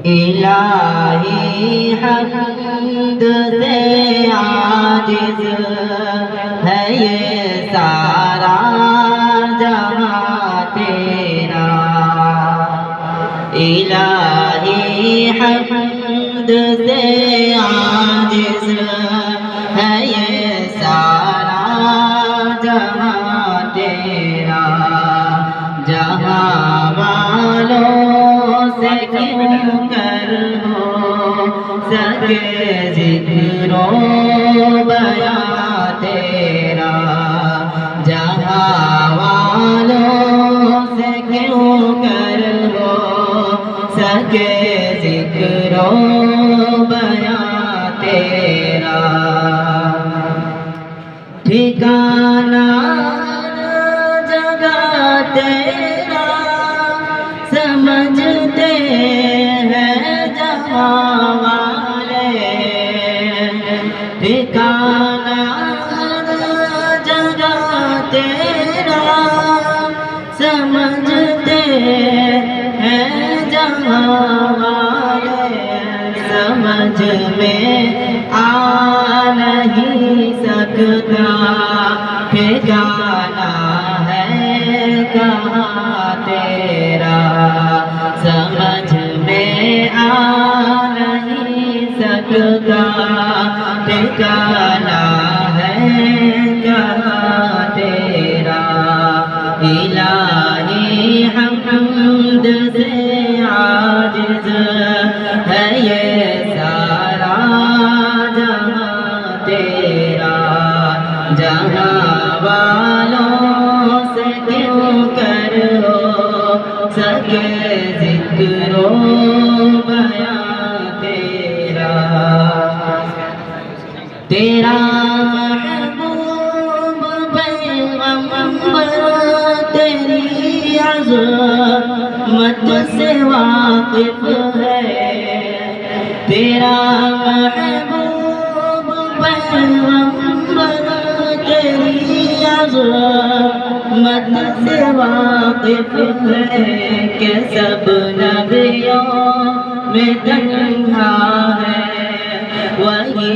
الہی حمد سے عاجز ہے یہ سارا جہاں تیرا، الہی حمد سے عاجز ہے یہ سارا جہاں تیرا، جہاں والوں سے کیوں کر ہو سکے ذکر و بیان تیرا، جہاں والوں سے کیوں کر ہو سکے ذکر و بیان تیرا، ٹھکانہ جگہ تیرا سمجھتے ہیں جہاں والے، ٹھکانہ جگہ تیرا سمجھتے ہیں جہاں والے، سمجھ میں آ نہیں سکتا ٹھکانہ ہے کہاں تیرا، سمجھ میں آ نہیں سکتا ٹھکانہ ہے کہاں تیرا، الہی حمد سے عاجز ہے یہ سارا جہاں تیرا، جہاں والوں سے کیوں کر ہو سکے ذکر و بیان تیرا، تیرا محبوب پیغمبر تیری عظمت سے واقف ہے، تیرا محبوب پیغمبر تیری عظمت سے واقف ہے، کہ سب نبیوں میں تنہا ہے وہی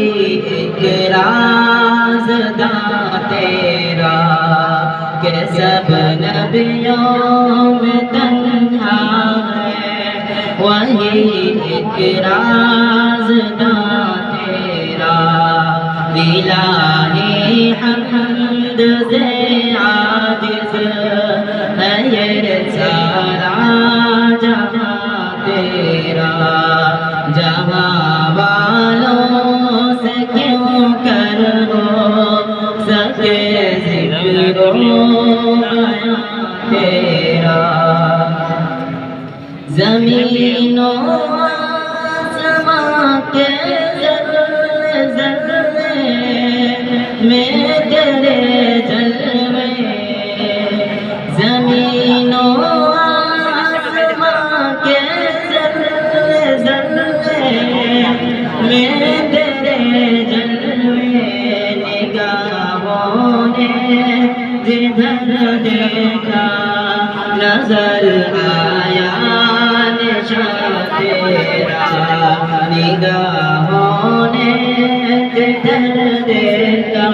ایک رازداں تیرا، کہ سب نبیوں میں تنہا ہے وہی ایک رازداں تیرا، الہی حمد سے عاجز ہے یہ سارا جہاں تیرا، جہاں والوں سے کیوں کر ہو سکے ذکر و بیان تیرا، زمین و آسمان کے ذرے ذرے میں تیرے جلوے، زمین و آسمان کے ذرے ذرے میں تیرے جلوے، نگاہوں نے جدھر دیکھا نظر آیا نشان تیرا، نگاہوں نے جدھر دیکھا